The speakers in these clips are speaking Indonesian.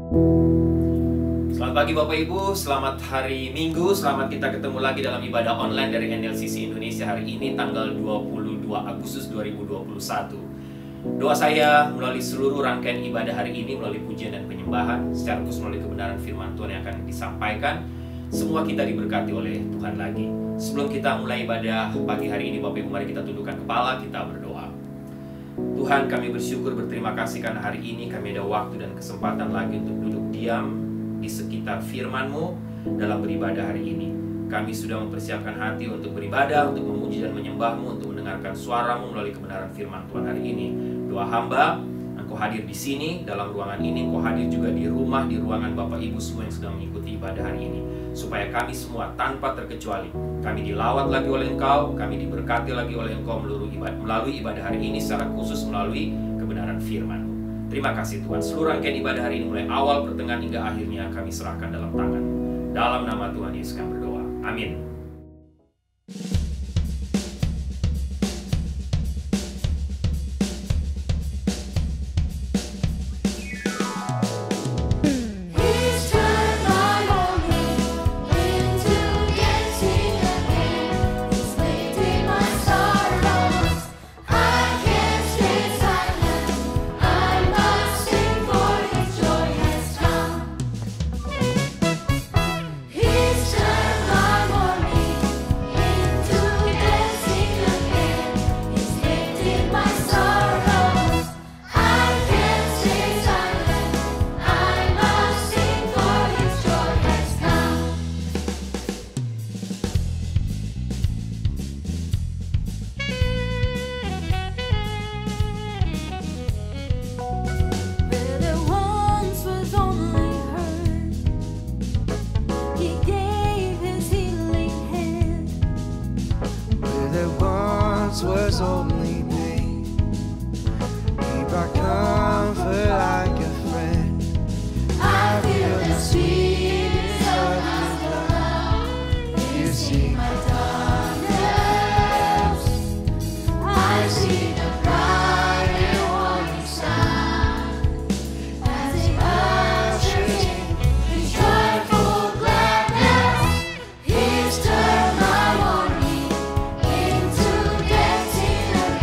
Selamat pagi Bapak Ibu, selamat hari Minggu, selamat kita ketemu lagi dalam ibadah online dari NLCC Indonesia hari ini tanggal 22 Agustus 2021. Doa saya melalui seluruh rangkaian ibadah hari ini, melalui pujian dan penyembahan, secara khusus melalui kebenaran firman Tuhan yang akan disampaikan, semua kita diberkati oleh Tuhan lagi. Sebelum kita mulai ibadah pagi hari ini Bapak Ibu, mari kita tundukkan kepala, kita berdoa. Tuhan, kami bersyukur, berterima kasih karena hari ini kami ada waktu dan kesempatan lagi untuk duduk diam di sekitar firman-Mu dalam beribadah hari ini. Kami sudah mempersiapkan hati untuk beribadah, untuk memuji dan menyembah-Mu, untuk mendengarkan suara-Mu melalui kebenaran firman Tuhan hari ini. Doa hamba, Engkau hadir di sini, dalam ruangan ini, Engkau hadir juga di rumah, di ruangan Bapak Ibu semua yang sedang mengikuti ibadah hari ini. Supaya kami semua tanpa terkecuali, kami dilawat lagi oleh Engkau, kami diberkati lagi oleh Engkau melalui ibadah hari ini, secara khusus melalui kebenaran firman-Mu. Terima kasih Tuhan, seluruh rangkaian ibadah hari ini mulai awal, pertengahan hingga akhirnya kami serahkan dalam tangan-Mu. Dalam nama Tuhan Yesus kami berdoa. Amin. Was only pain. He brought comfort like a friend. I feel the sweetness of His love. You see my darkness. I see the bright and warming sun as He ushers in His joyful gladness. He's turned my morning into dancing again.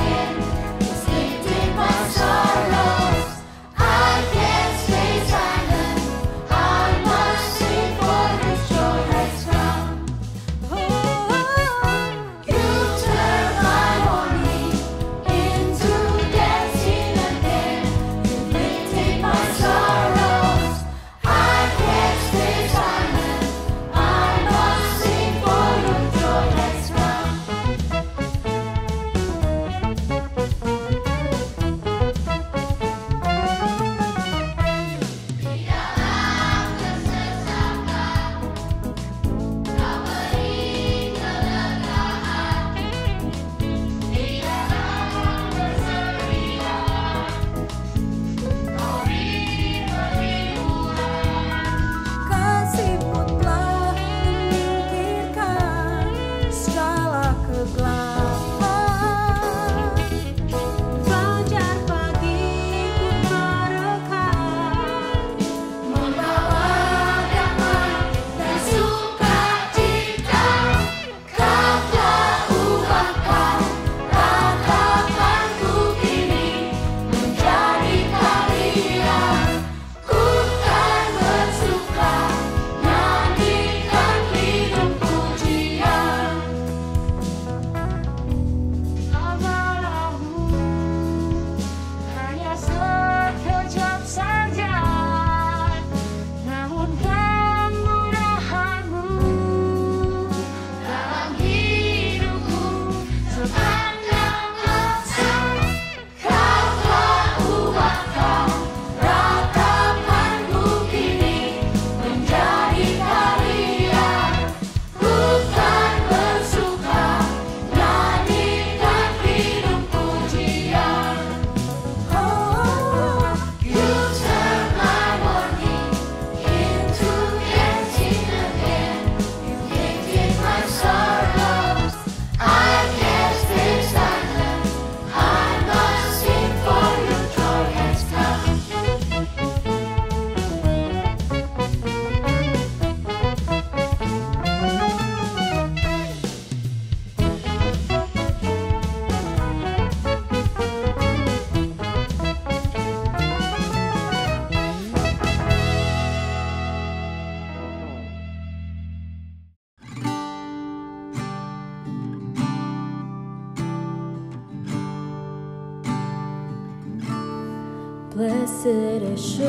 Blessed assurance,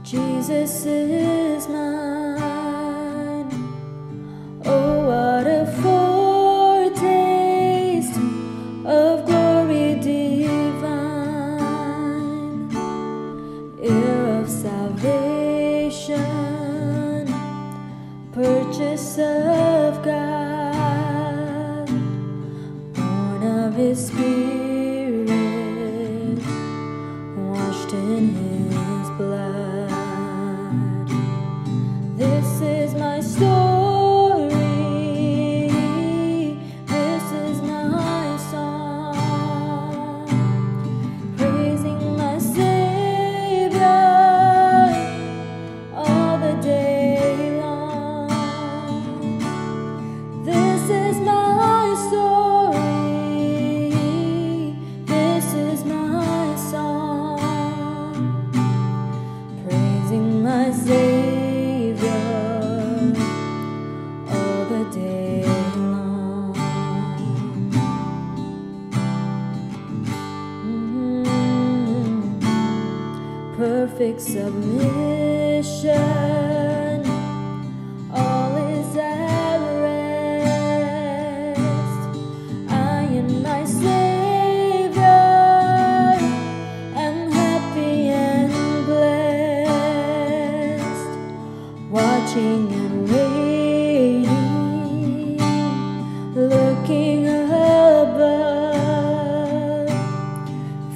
Jesus is mine. Oh, what a foretaste of glory divine, heir of salvation, purchase of God, born of His Spirit, washed in His blood. This is my story, this is my song, praising my Savior all the day long. This is my story, this is my song, praising my Savior all the day long. Perfect submission, all is at rest. I and my Savior am happy and blessed, watching and waiting, looking above,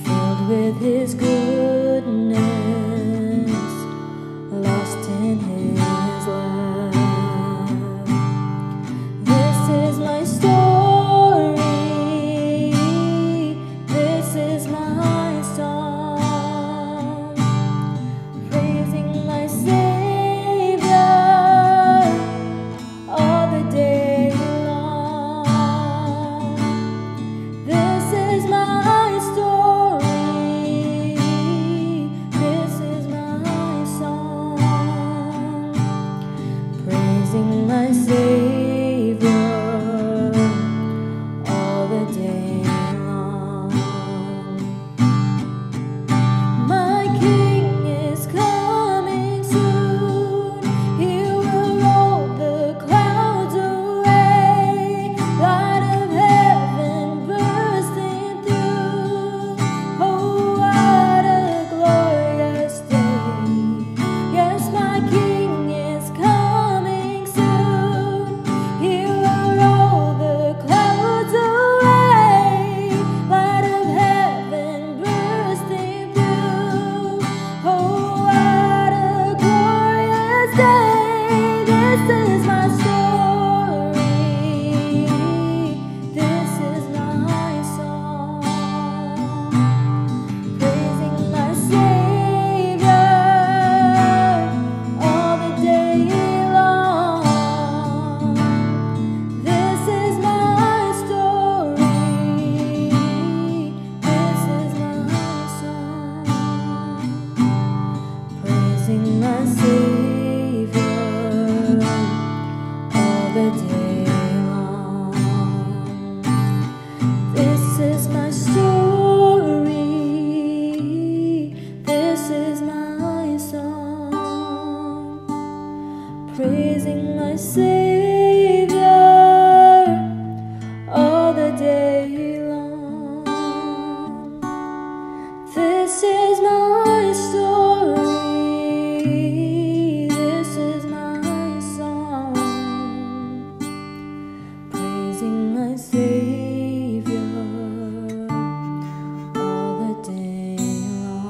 filled with His goodness, lost in His love. This is my story, this is my song, praising my Savior all the day long. This is my story, this is my song, praising my Savior all the day long. My King is coming soon, He will roll the clouds away, light of heaven bursting through. Oh, what a glorious day. Yes, my King is coming soon, He will roll the clouds away, light of heaven bursting through. Oh, what a glorious day. This is my story, this is my song, praising my Savior all the day long. This is my story, this is my song, praising my Savior all the day long. This is my story, this is my song, praising my Savior all the day long. This is my story, this is my song, praising my Savior all the day long.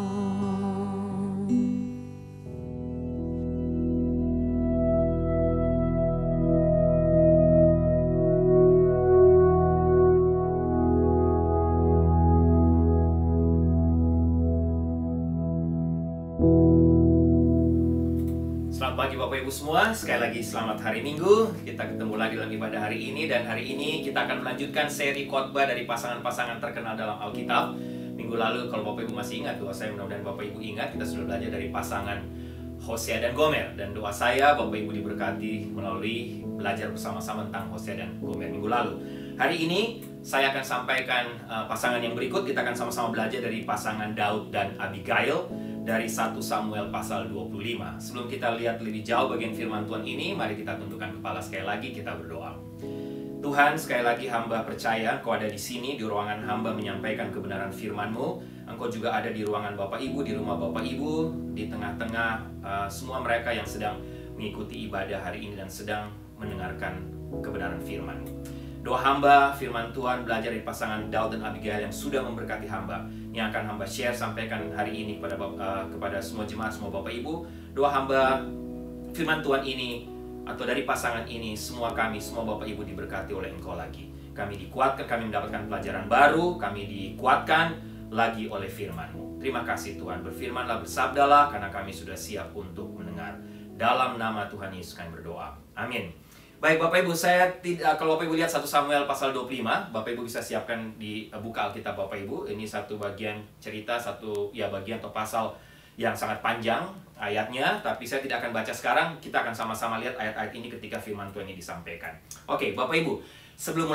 Selamat pagi Bapak Ibu semua, sekali lagi selamat hari Minggu. Kita ketemu lagi dalam ibadah hari ini, dan hari ini kita akan melanjutkan seri khotbah dari pasangan-pasangan terkenal dalam Alkitab. Minggu lalu kalau Bapak Ibu masih ingat, doa saya mudah-mudahan Bapak Ibu ingat, kita sudah belajar dari pasangan Hosea dan Gomer, dan doa saya Bapak Ibu diberkati melalui belajar bersama-sama tentang Hosea dan Gomer minggu lalu. Hari ini Saya akan sampaikan pasangan yang berikut. Kita akan sama-sama belajar dari pasangan Daud dan Abigail dari 1 Samuel pasal 25. Sebelum kita lihat lebih jauh bagian firman Tuhan ini, mari kita tundukkan kepala sekali lagi, kita berdoa. Tuhan, sekali lagi hamba percaya Engkau ada di sini, di ruangan hamba menyampaikan kebenaran firman-Mu. Engkau juga ada di ruangan Bapak Ibu, di rumah Bapak Ibu, di tengah-tengah semua mereka yang sedang mengikuti ibadah hari ini dan sedang mendengarkan kebenaran firman-Mu. Doa hamba, firman Tuhan belajar dari pasangan Daud dan Abigail yang sudah memberkati hamba, yang akan hamba share, sampaikan hari ini kepada semua jemaat, semua Bapak Ibu. Doa hamba, firman Tuhan ini atau dari pasangan ini, semua kami, semua Bapak Ibu diberkati oleh Engkau lagi. Kami dikuatkan, kami mendapatkan pelajaran baru, kami dikuatkan lagi oleh firman-Mu. Terima kasih Tuhan, berfirmanlah, bersabdalah, karena kami sudah siap untuk mendengar. Dalam nama Tuhan Yesus kami berdoa. Amin. Baik Bapak Ibu, kalau Bapak Ibu lihat 1 Samuel pasal 25, Bapak Ibu bisa siapkan di buka Alkitab Bapak Ibu. Ini satu bagian cerita, bagian atau pasal yang sangat panjang ayatnya, tapi saya tidak akan baca sekarang. Kita akan sama-sama lihat ayat-ayat ini ketika firman Tuhan ini disampaikan. Oke, Bapak Ibu, sebelum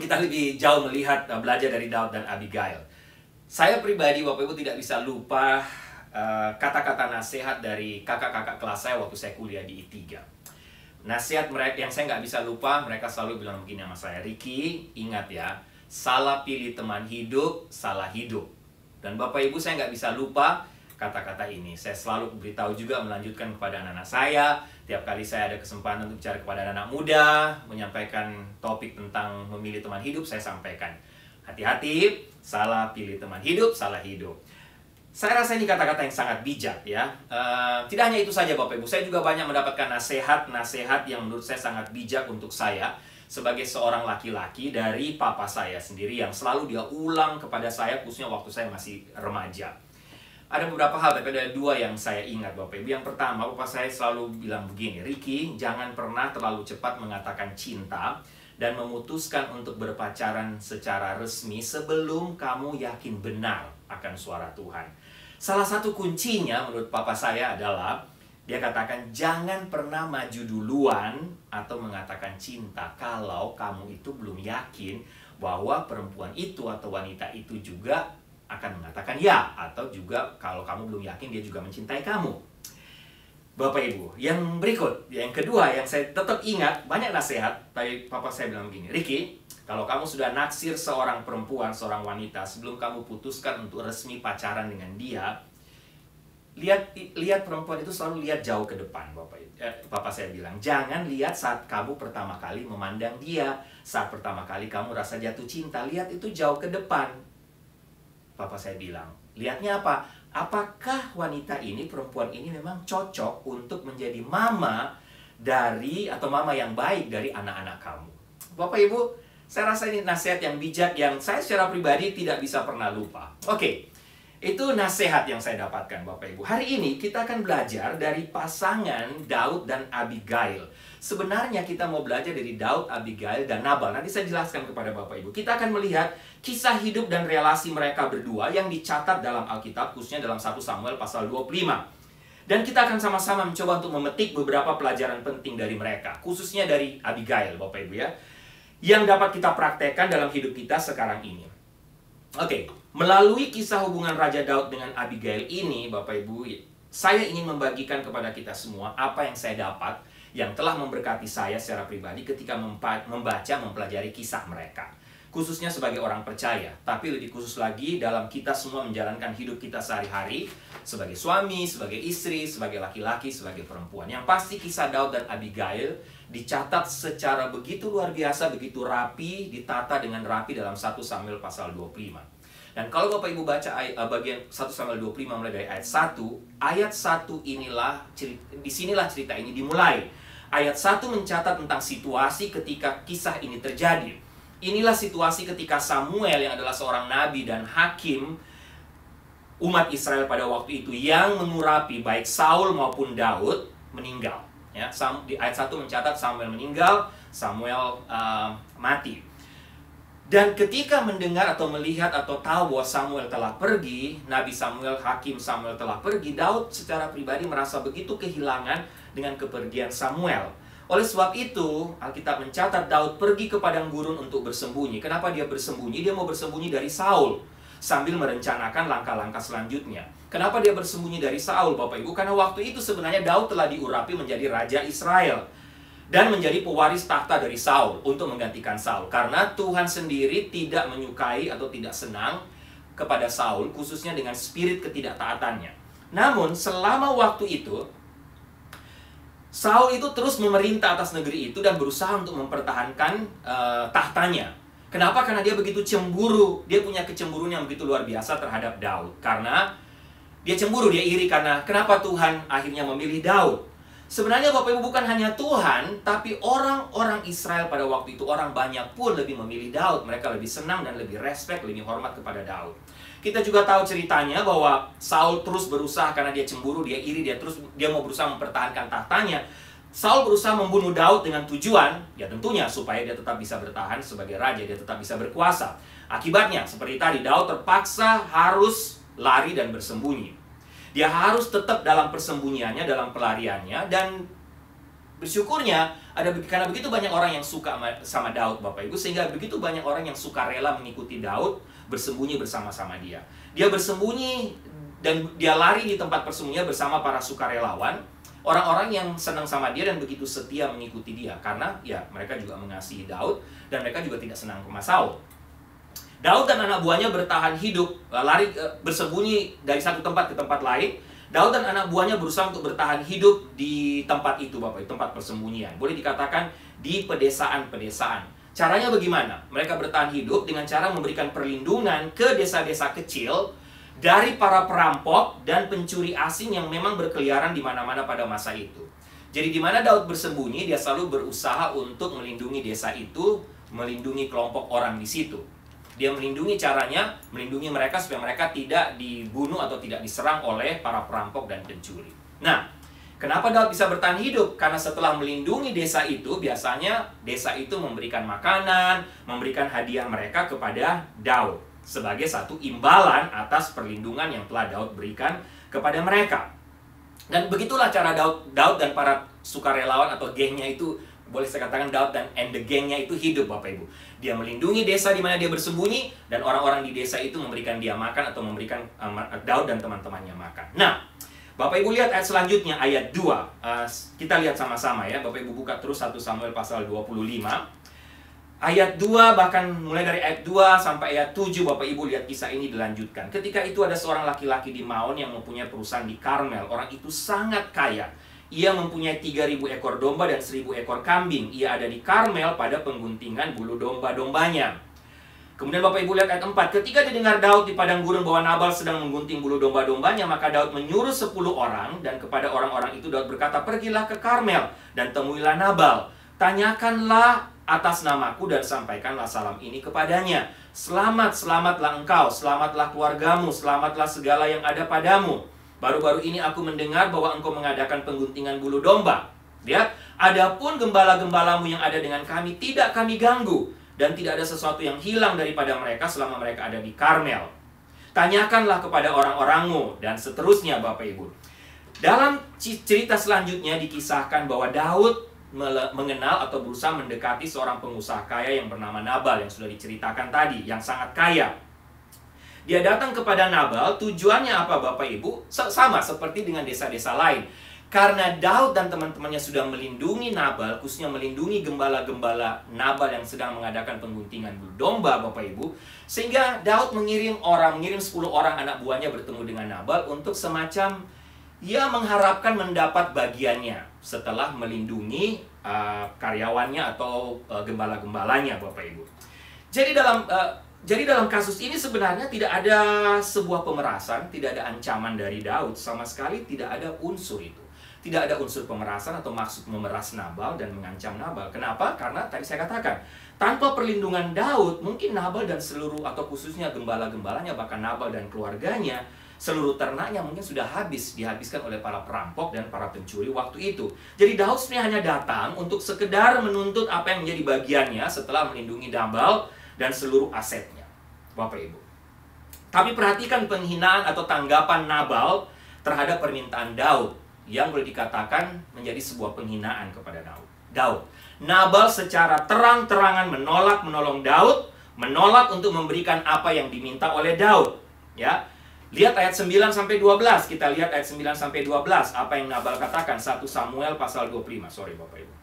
kita lebih jauh melihat belajar dari Daud dan Abigail, saya pribadi Bapak Ibu tidak bisa lupa kata-kata nasihat dari kakak-kakak kelas saya waktu saya kuliah di I3. Nasihat mereka yang saya nggak bisa lupa, mereka selalu bilang begini sama saya, Ricky, ingat ya, salah pilih teman hidup, salah hidup. Dan Bapak Ibu, saya nggak bisa lupa kata-kata ini. Saya selalu beritahu juga, melanjutkan kepada anak-anak saya. Tiap kali saya ada kesempatan untuk bicara kepada anak muda, menyampaikan topik tentang memilih teman hidup, saya sampaikan. Hati-hati, salah pilih teman hidup, salah hidup. Saya rasa ini kata-kata yang sangat bijak ya. Tidak hanya itu saja Bapak Ibu, saya juga banyak mendapatkan nasihat-nasihat yang menurut saya sangat bijak untuk saya sebagai seorang laki-laki dari papa saya sendiri yang selalu dia ulang kepada saya, khususnya waktu saya masih remaja. Ada beberapa hal, tapi ada dua yang saya ingat Bapak Ibu. Yang pertama, papa saya selalu bilang begini, Ricky, jangan pernah terlalu cepat mengatakan cinta dan memutuskan untuk berpacaran secara resmi sebelum kamu yakin benar akan suara Tuhan. Salah satu kuncinya menurut papa saya adalah dia katakan, jangan pernah maju duluan atau mengatakan cinta kalau kamu itu belum yakin bahwa perempuan itu atau wanita itu juga akan mengatakan ya. Atau juga kalau kamu belum yakin dia juga mencintai kamu. Bapak Ibu, yang berikut, yang kedua yang saya tetap ingat, banyak nasihat, tapi papa saya bilang begini, Ricky, kalau kamu sudah naksir seorang perempuan, seorang wanita, sebelum kamu putuskan untuk resmi pacaran dengan dia, lihat perempuan itu selalu lihat jauh ke depan, Papa saya bilang. Jangan lihat saat kamu pertama kali memandang dia, saat pertama kali kamu rasa jatuh cinta. Lihat itu jauh ke depan. Papa saya bilang, lihatnya apa? Apakah wanita ini, perempuan ini memang cocok untuk menjadi mama dari, atau mama yang baik dari anak-anak kamu. Bapak Ibu, saya rasa ini nasihat yang bijak yang saya secara pribadi tidak bisa pernah lupa. Oke. Itu nasihat yang saya dapatkan Bapak Ibu. Hari ini kita akan belajar dari pasangan Daud dan Abigail. Sebenarnya kita mau belajar dari Daud, Abigail, dan Nabal. Nanti saya jelaskan kepada Bapak Ibu. Kita akan melihat kisah hidup dan relasi mereka berdua yang dicatat dalam Alkitab, khususnya dalam 1 Samuel pasal 25. Dan kita akan sama-sama mencoba untuk memetik beberapa pelajaran penting dari mereka, khususnya dari Abigail Bapak Ibu ya, yang dapat kita praktekkan dalam hidup kita sekarang ini. Oke, melalui kisah hubungan Raja Daud dengan Abigail ini, Bapak Ibu, saya ingin membagikan kepada kita semua apa yang saya dapat, yang telah memberkati saya secara pribadi ketika mempelajari kisah mereka. Khususnya sebagai orang percaya, tapi lebih khusus lagi dalam kita semua menjalankan hidup kita sehari-hari, sebagai suami, sebagai istri, sebagai laki-laki, sebagai perempuan. Yang pasti kisah Daud dan Abigail dicatat secara begitu luar biasa, begitu rapi, ditata dengan rapi dalam 1 Samuel pasal 25. Dan kalau Bapak Ibu baca bagian 1 Samuel 25 mulai dari ayat 1 inilah, disinilah cerita ini dimulai. Ayat 1 mencatat tentang situasi ketika kisah ini terjadi. Inilah situasi ketika Samuel yang adalah seorang nabi dan hakim umat Israel pada waktu itu yang mengurapi baik Saul maupun Daud meninggal. Ya, di ayat 1 mencatat Samuel meninggal, Samuel mati. Dan ketika mendengar atau melihat atau tahu bahwa Samuel telah pergi, Nabi Samuel, Hakim Samuel telah pergi, Daud secara pribadi merasa begitu kehilangan dengan kepergian Samuel. Oleh sebab itu, Alkitab mencatat Daud pergi ke padang gurun untuk bersembunyi. Kenapa dia bersembunyi? Dia mau bersembunyi dari Saul sambil merencanakan langkah-langkah selanjutnya. Kenapa dia bersembunyi dari Saul, Bapak Ibu? Karena waktu itu sebenarnya Daud telah diurapi menjadi raja Israel dan menjadi pewaris tahta dari Saul untuk menggantikan Saul. Karena Tuhan sendiri tidak menyukai atau tidak senang kepada Saul, khususnya dengan spirit ketidaktaatannya. Namun, selama waktu itu, Saul itu terus memerintah atas negeri itu dan berusaha untuk mempertahankan tahtanya. Kenapa? Karena dia begitu cemburu. Dia punya kecemburuan yang begitu luar biasa terhadap Daud. Karena dia cemburu, dia iri karena kenapa Tuhan akhirnya memilih Daud. Sebenarnya Bapak Ibu bukan hanya Tuhan, tapi orang-orang Israel pada waktu itu, orang banyak pun lebih memilih Daud. Mereka lebih senang dan lebih respect, lebih hormat kepada Daud. Kita juga tahu ceritanya bahwa Saul terus berusaha karena dia cemburu, dia iri, dia mau berusaha mempertahankan tahtanya. Saul berusaha membunuh Daud dengan tujuan, ya tentunya supaya dia tetap bisa bertahan sebagai raja, dia tetap bisa berkuasa. Akibatnya, seperti tadi, Daud terpaksa harus lari dan bersembunyi. Dia harus tetap dalam persembunyiannya, dalam pelariannya, dan bersyukurnya karena begitu banyak orang yang suka sama Daud, Bapak Ibu, sehingga begitu banyak orang yang suka rela mengikuti Daud, bersembunyi bersama-sama dia. Dia bersembunyi dan dia lari di tempat persembunyian bersama para sukarelawan, orang-orang yang senang sama dia dan begitu setia mengikuti dia. Karena ya mereka juga mengasihi Daud dan mereka juga tidak senang sama Saul. Daud dan anak buahnya bertahan hidup, bersembunyi dari satu tempat ke tempat lain. Daud dan anak buahnya berusaha untuk bertahan hidup di tempat itu, Bapak, di tempat persembunyian. Boleh dikatakan di pedesaan-pedesaan. Caranya bagaimana? Mereka bertahan hidup dengan cara memberikan perlindungan ke desa-desa kecil dari para perampok dan pencuri asing yang memang berkeliaran di mana-mana pada masa itu. Jadi di mana Daud bersembunyi, dia selalu berusaha untuk melindungi desa itu, melindungi kelompok orang di situ. Dia melindungi caranya, melindungi mereka supaya mereka tidak dibunuh atau tidak diserang oleh para perampok dan pencuri. Nah, kenapa Daud bisa bertahan hidup? Karena setelah melindungi desa itu, biasanya desa itu memberikan makanan, memberikan hadiah mereka kepada Daud sebagai satu imbalan atas perlindungan yang telah Daud berikan kepada mereka. Dan begitulah cara Daud dan para sukarelawan atau gengnya itu, boleh saya katakan Daud and the gengnya itu hidup, Bapak Ibu. Dia melindungi desa di mana dia bersembunyi, dan orang-orang di desa itu memberikan dia makan atau memberikan Daud dan teman-temannya makan. Nah, Bapak Ibu lihat ayat selanjutnya, ayat 2. Kita lihat sama-sama ya. Bapak Ibu buka terus 1 Samuel pasal 25. Ayat 2, bahkan mulai dari ayat 2 sampai ayat 7, Bapak Ibu lihat kisah ini dilanjutkan. Ketika itu ada seorang laki-laki di Maon yang mempunyai perusahaan di Karmel. Orang itu sangat kaya. Ia mempunyai 3.000 ekor domba dan 1.000 ekor kambing. Ia ada di Karmel pada pengguntingan bulu domba-dombanya. Kemudian Bapak Ibu lihat ayat 4. Ketika didengar Daud di padang gurun bahwa Nabal sedang menggunting bulu domba-dombanya, maka Daud menyuruh 10 orang, dan kepada orang-orang itu Daud berkata, pergilah ke Karmel dan temuilah Nabal. Tanyakanlah atas namaku dan sampaikanlah salam ini kepadanya. Selamat, selamatlah engkau, selamatlah keluargamu, selamatlah segala yang ada padamu. Baru-baru ini aku mendengar bahwa engkau mengadakan pengguntingan bulu domba. Lihat, adapun gembala-gembalamu yang ada dengan kami tidak kami ganggu, dan tidak ada sesuatu yang hilang daripada mereka selama mereka ada di Karmel. Tanyakanlah kepada orang-orangmu, dan seterusnya, Bapak Ibu. Dalam cerita selanjutnya dikisahkan bahwa Daud mengenal atau berusaha mendekati seorang pengusaha kaya yang bernama Nabal, yang sudah diceritakan tadi, yang sangat kaya. Dia datang kepada Nabal, tujuannya apa, Bapak Ibu? Sama seperti dengan desa-desa lain. Karena Daud dan teman-temannya sudah melindungi Nabal, khususnya melindungi gembala-gembala Nabal yang sedang mengadakan pengguntingan bulu domba, Bapak Ibu, sehingga Daud mengirim 10 orang anak buahnya bertemu dengan Nabal untuk semacam ia mengharapkan mendapat bagiannya setelah melindungi karyawannya atau gembala-gembalanya, Bapak Ibu. Jadi dalam kasus ini sebenarnya tidak ada sebuah pemerasan, tidak ada ancaman dari Daud, sama sekali tidak ada unsur itu. Tidak ada unsur pemerasan atau maksud memeras Nabal dan mengancam Nabal. Kenapa? Karena tadi saya katakan, tanpa perlindungan Daud, mungkin Nabal dan seluruh atau khususnya gembala-gembalanya, bahkan Nabal dan keluarganya, seluruh ternaknya mungkin sudah dihabiskan oleh para perampok dan para pencuri waktu itu. Jadi Daud sebenarnya hanya datang untuk sekedar menuntut apa yang menjadi bagiannya setelah melindungi Nabal dan seluruh asetnya, Bapak Ibu. Tapi perhatikan penghinaan atau tanggapan Nabal terhadap permintaan Daud, yang boleh dikatakan menjadi sebuah penghinaan kepada Daud. Daud. Nabal secara terang-terangan menolak menolong Daud, menolak untuk memberikan apa yang diminta oleh Daud. Ya. Lihat ayat 9 sampai 12. Kita lihat ayat 9 sampai 12 apa yang Nabal katakan. 1 Samuel pasal 25. Sorry Bapak Ibu.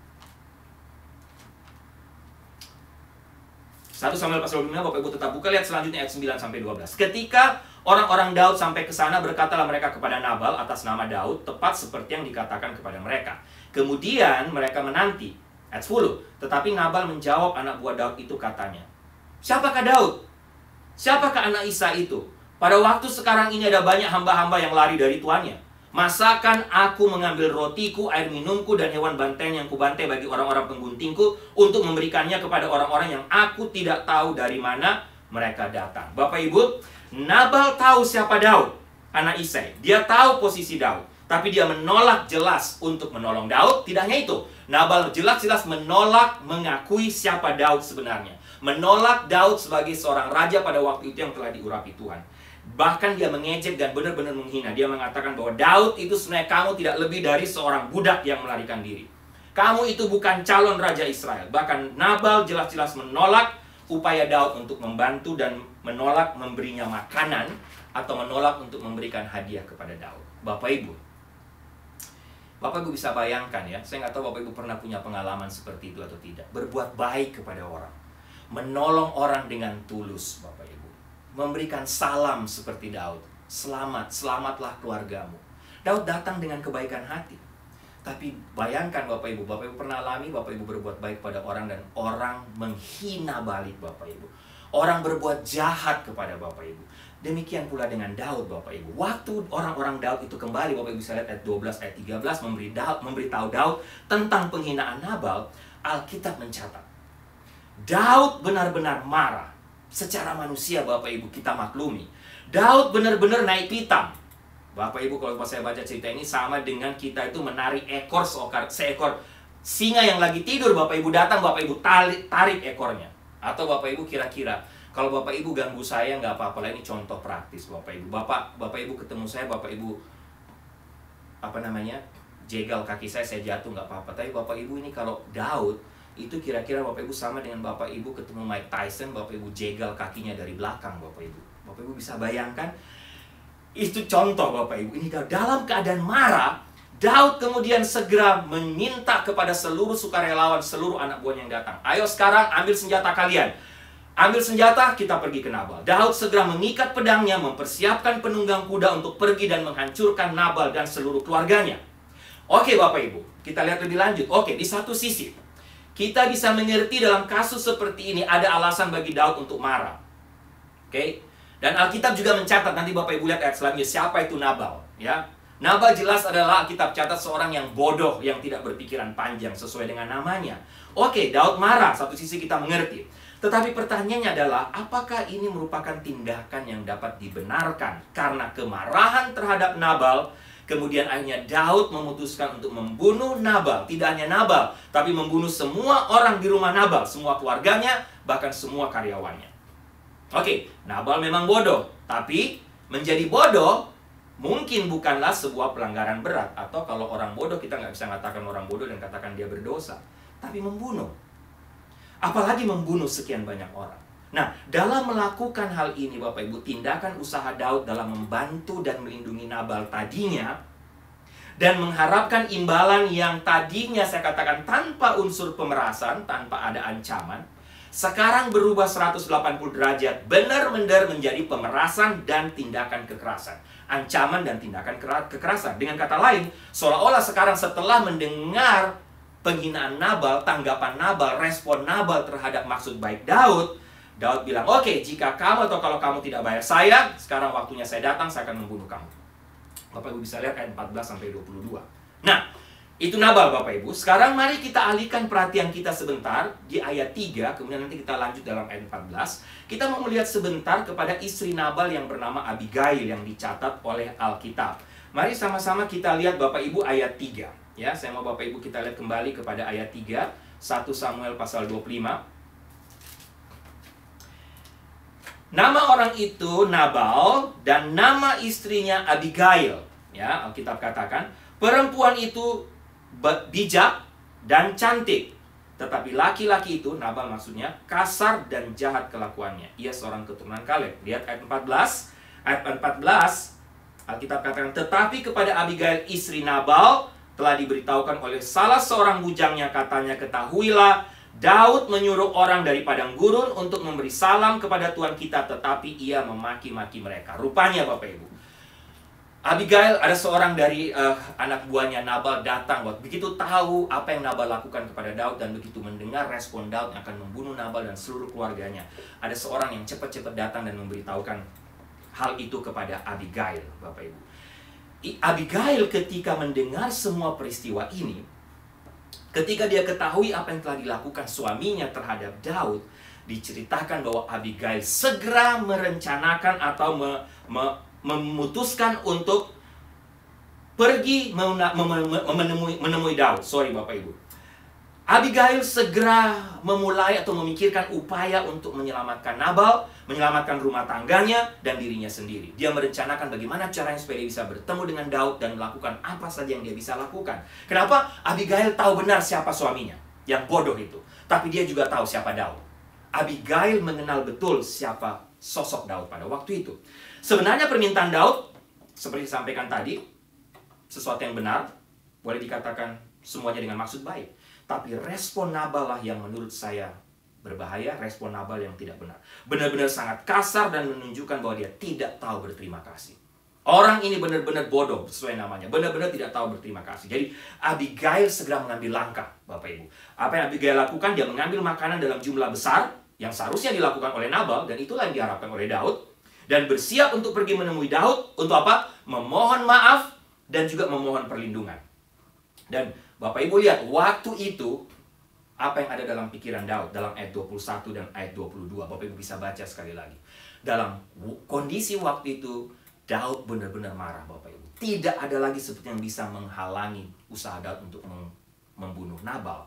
1 Samuel pasal 25, Bapak Ibu tetap buka, lihat selanjutnya ayat 9 sampai 12. Ketika orang-orang Daud sampai ke sana, berkatalah mereka kepada Nabal atas nama Daud, tepat seperti yang dikatakan kepada mereka. Kemudian mereka menanti. Ayat 10. Tetapi Nabal menjawab anak buah Daud itu, katanya, siapakah Daud? Siapakah anak Isai itu? Pada waktu sekarang ini ada banyak hamba-hamba yang lari dari tuannya. Masakan aku mengambil rotiku, air minumku, dan hewan banteng yang kubantai bagi orang-orang pengguntingku untuk memberikannya kepada orang-orang yang aku tidak tahu dari mana mereka datang. Bapak Ibu, Nabal tahu siapa Daud, anak Isai. Dia tahu posisi Daud, tapi dia menolak jelas untuk menolong Daud. Tidak hanya itu, Nabal jelas-jelas menolak mengakui siapa Daud sebenarnya. Menolak Daud sebagai seorang raja pada waktu itu yang telah diurapi Tuhan. Bahkan dia mengejek dan benar-benar menghina. Dia mengatakan bahwa Daud itu sebenarnya kamu tidak lebih dari seorang budak yang melarikan diri. Kamu itu bukan calon raja Israel. Bahkan Nabal jelas-jelas menolak upaya Daud untuk membantu dan menolak memberinya makanan atau menolak untuk memberikan hadiah kepada Daud. Bapak Ibu bisa bayangkan ya. Saya nggak tahu Bapak Ibu pernah punya pengalaman seperti itu atau tidak. Berbuat baik kepada orang. Menolong orang dengan tulus, Bapak Ibu. Memberikan salam seperti Daud. Selamatlah keluargamu. Daud datang dengan kebaikan hati. Tapi bayangkan Bapak Ibu pernah alami Bapak Ibu berbuat baik pada orang dan orang menghina balik Bapak Ibu. Orang berbuat jahat kepada Bapak Ibu. Demikian pula dengan Daud Bapak Ibu. Waktu orang-orang Daud itu kembali, Bapak Ibu bisa lihat ayat 12, ayat 13, memberitahu Daud tentang penghinaan Nabal. Alkitab mencatat, Daud benar-benar marah. Secara manusia Bapak Ibu kita maklumi, Daud benar-benar naik pitam. Bapak Ibu kalau saya baca cerita ini sama dengan kita itu menarik seekor singa yang lagi tidur. Bapak Ibu datang, Bapak Ibu tarik ekornya. Atau Bapak Ibu kira-kira, kalau Bapak Ibu ganggu saya nggak apa-apa lah, ini contoh praktis Bapak Ibu. Bapak Ibu ketemu saya, Bapak Ibu jegal kaki saya jatuh nggak apa-apa. Tapi Bapak Ibu ini kalau Daud itu kira-kira Bapak Ibu sama dengan Bapak Ibu ketemu Mike Tyson, Bapak Ibu jegal kakinya dari belakang Bapak Ibu. Bapak Ibu bisa bayangkan, itu contoh Bapak Ibu. Ini dalam keadaan marah, Daud kemudian segera meminta kepada seluruh sukarelawan, seluruh anak buahnya yang datang. Ayo sekarang ambil senjata kalian. Ambil senjata, kita pergi ke Nabal. Daud segera mengikat pedangnya, mempersiapkan penunggang kuda untuk pergi dan menghancurkan Nabal dan seluruh keluarganya. Oke Bapak Ibu, kita lihat lebih lanjut. Oke, di satu sisi kita bisa mengerti dalam kasus seperti ini ada alasan bagi Daud untuk marah. Oke? Dan Alkitab juga mencatat, nanti Bapak Ibu lihat ayat selanjutnya, siapa itu Nabal, ya. Nabal jelas adalah Alkitab catat seorang yang bodoh, yang tidak berpikiran panjang sesuai dengan namanya. Oke, Daud marah, satu sisi kita mengerti. Tetapi pertanyaannya adalah, apakah ini merupakan tindakan yang dapat dibenarkan karena kemarahan terhadap Nabal? Kemudian akhirnya Daud memutuskan untuk membunuh Nabal. Tidak hanya Nabal, tapi membunuh semua orang di rumah Nabal, semua keluarganya, bahkan semua karyawannya. Oke, Nabal memang bodoh, tapi menjadi bodoh mungkin bukanlah sebuah pelanggaran berat. Atau kalau orang bodoh, kita nggak bisa mengatakan orang bodoh dan katakan dia berdosa. Tapi membunuh, apalagi membunuh sekian banyak orang. Nah, dalam melakukan hal ini Bapak Ibu, tindakan usaha Daud dalam membantu dan melindungi Nabal tadinya, dan mengharapkan imbalan yang tadinya saya katakan tanpa unsur pemerasan, tanpa ada ancaman, sekarang berubah 180 derajat, benar-benar menjadi pemerasan dan tindakan kekerasan. Ancaman dan tindakan kekerasan. Dengan kata lain, seolah-olah sekarang setelah mendengar penghinaan Nabal, tanggapan Nabal, respon Nabal terhadap maksud baik Daud, Daud bilang, oke, jika kamu atau kalau kamu tidak bayar saya, sekarang waktunya saya datang, saya akan membunuh kamu. Bapak Ibu bisa lihat ayat 14-22. Nah, itu Nabal Bapak Ibu. Sekarang mari kita alihkan perhatian kita sebentar di ayat 3, kemudian nanti kita lanjut dalam ayat 14. Kita mau melihat sebentar kepada istri Nabal yang bernama Abigail yang dicatat oleh Alkitab. Mari sama-sama kita lihat Bapak Ibu ayat 3. Ya, saya mau Bapak Ibu kita lihat kembali kepada ayat 3, 1 Samuel pasal 25. Nama orang itu Nabal dan nama istrinya Abigail. Ya, Alkitab katakan, perempuan itu bijak dan cantik. Tetapi laki-laki itu, Nabal maksudnya, kasar dan jahat kelakuannya. Ia seorang keturunan Kaleb. Lihat ayat 14. Ayat 14, Alkitab katakan, tetapi kepada Abigail istri Nabal telah diberitahukan oleh salah seorang bujangnya, katanya, ketahuilah, Daud menyuruh orang dari padang gurun untuk memberi salam kepada Tuhan kita, tetapi ia memaki-maki mereka. Rupanya Bapak Ibu, Abigail, ada seorang dari anak buahnya Nabal datang. Begitu tahu apa yang Nabal lakukan kepada Daud dan begitu mendengar respon Daud yang akan membunuh Nabal dan seluruh keluarganya, ada seorang yang cepat-cepat datang dan memberitahukan hal itu kepada Abigail, Bapak Ibu. Abigail ketika mendengar semua peristiwa ini, ketika dia ketahui apa yang telah dilakukan suaminya terhadap Daud, diceritakan bahwa Abigail segera merencanakan atau memutuskan untuk pergi menemui Daud. Sorry Bapak Ibu. Abigail segera memulai atau memikirkan upaya untuk menyelamatkan Nabal, menyelamatkan rumah tangganya dan dirinya sendiri. Dia merencanakan bagaimana caranya supaya dia bisa bertemu dengan Daud dan melakukan apa saja yang dia bisa lakukan. Kenapa? Abigail tahu benar siapa suaminya, yang bodoh itu. Tapi dia juga tahu siapa Daud. Abigail mengenal betul siapa sosok Daud pada waktu itu. Sebenarnya permintaan Daud, seperti disampaikan tadi, sesuatu yang benar, boleh dikatakan semuanya dengan maksud baik. Tapi respon Nabal lah yang menurut saya berbahaya, respon Nabal yang tidak benar. Benar-benar sangat kasar dan menunjukkan bahwa dia tidak tahu berterima kasih. Orang ini benar-benar bodoh, sesuai namanya. Benar-benar tidak tahu berterima kasih. Jadi Abigail segera mengambil langkah, Bapak Ibu. Apa yang Abigail lakukan? Dia mengambil makanan dalam jumlah besar, yang seharusnya dilakukan oleh Nabal, dan itulah yang diharapkan oleh Daud. Dan bersiap untuk pergi menemui Daud, untuk apa? Memohon maaf, dan juga memohon perlindungan. Dan Bapak Ibu lihat, waktu itu apa yang ada dalam pikiran Daud dalam ayat 21 dan ayat 22. Bapak Ibu bisa baca sekali lagi. Dalam kondisi waktu itu, Daud benar-benar marah, Bapak Ibu. Tidak ada lagi seperti yang bisa menghalangi usaha Daud untuk membunuh Nabal.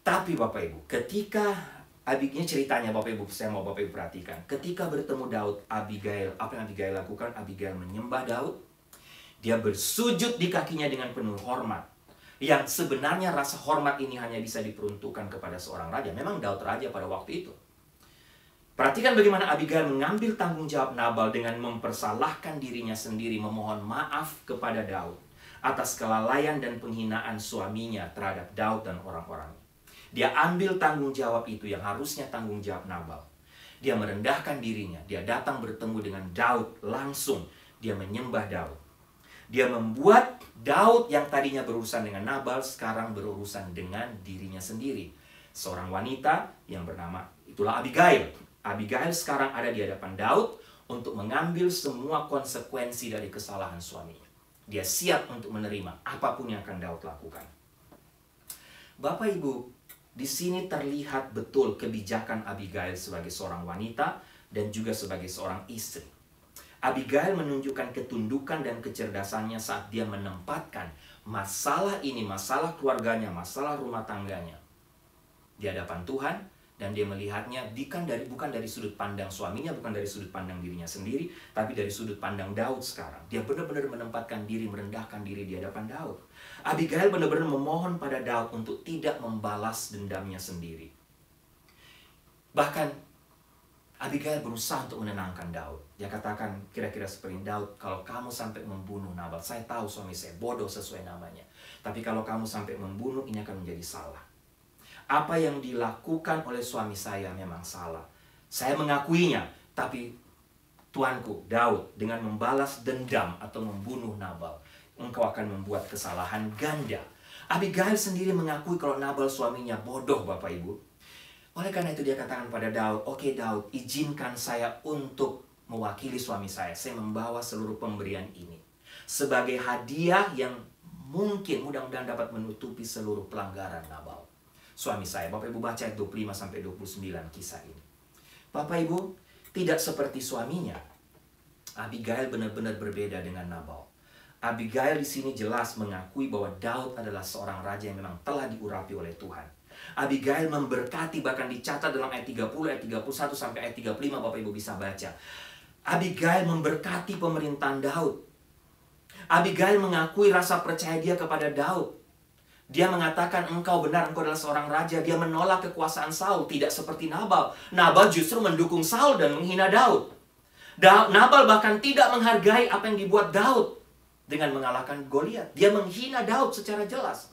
Tapi Bapak Ibu, ketika Abigail, ceritanya Bapak Ibu, saya mau Bapak Ibu perhatikan. Ketika bertemu Daud, Abigail, apa yang Abigail lakukan? Abigail menyembah Daud. Dia bersujud di kakinya dengan penuh hormat. Yang sebenarnya rasa hormat ini hanya bisa diperuntukkan kepada seorang raja. Memang Daud raja pada waktu itu. Perhatikan bagaimana Abigail mengambil tanggung jawab Nabal dengan mempersalahkan dirinya sendiri, memohon maaf kepada Daud atas kelalaian dan penghinaan suaminya terhadap Daud dan orang-orangnya. Dia ambil tanggung jawab itu yang harusnya tanggung jawab Nabal. Dia merendahkan dirinya, dia datang bertemu dengan Daud langsung, dia menyembah Daud. Dia membuat Daud yang tadinya berurusan dengan Nabal sekarang berurusan dengan dirinya sendiri. Seorang wanita yang bernama, itulah Abigail. Abigail sekarang ada di hadapan Daud untuk mengambil semua konsekuensi dari kesalahan suaminya. Dia siap untuk menerima apapun yang akan Daud lakukan. Bapak Ibu, di sini terlihat betul kebijakan Abigail sebagai seorang wanita dan juga sebagai seorang istri. Abigail menunjukkan ketundukan dan kecerdasannya saat dia menempatkan masalah ini, masalah keluarganya, masalah rumah tangganya di hadapan Tuhan. Dan dia melihatnya bukan dari sudut pandang suaminya, bukan dari sudut pandang dirinya sendiri, tapi dari sudut pandang Daud sekarang. Dia benar-benar menempatkan diri, merendahkan diri di hadapan Daud. Abigail benar-benar memohon pada Daud untuk tidak membalas dendamnya sendiri. Bahkan Abigail berusaha untuk menenangkan Daud. Dia katakan kira-kira seperti, Daud, kalau kamu sampai membunuh Nabal, saya tahu suami saya bodoh sesuai namanya. Tapi kalau kamu sampai membunuh, ini akan menjadi salah. Apa yang dilakukan oleh suami saya memang salah. Saya mengakuinya, tapi tuanku, Daud, dengan membalas dendam atau membunuh Nabal, engkau akan membuat kesalahan ganda. Abigail sendiri mengakui kalau Nabal suaminya bodoh, Bapak Ibu. Oleh karena itu dia katakan pada Daud, oke Daud, izinkan saya untuk mewakili suami saya. Saya membawa seluruh pemberian ini sebagai hadiah yang mungkin mudah-mudahan dapat menutupi seluruh pelanggaran Nabal, suami saya. Bapak Ibu baca ayat 25-29 kisah ini. Bapak Ibu, tidak seperti suaminya, Abigail benar-benar berbeda dengan Nabal. Abigail di sini jelas mengakui bahwa Daud adalah seorang raja yang memang telah diurapi oleh Tuhan. Abigail memberkati, bahkan dicatat dalam ayat 30, ayat 31 sampai ayat 35, Bapak Ibu bisa baca. Abigail memberkati pemerintahan Daud. Abigail mengakui rasa percaya dia kepada Daud. Dia mengatakan, engkau benar, engkau adalah seorang raja. Dia menolak kekuasaan Saul, tidak seperti Nabal. Nabal justru mendukung Saul dan menghina Daud. Nabal bahkan tidak menghargai apa yang dibuat Daud dengan mengalahkan Goliat. Dia menghina Daud secara jelas.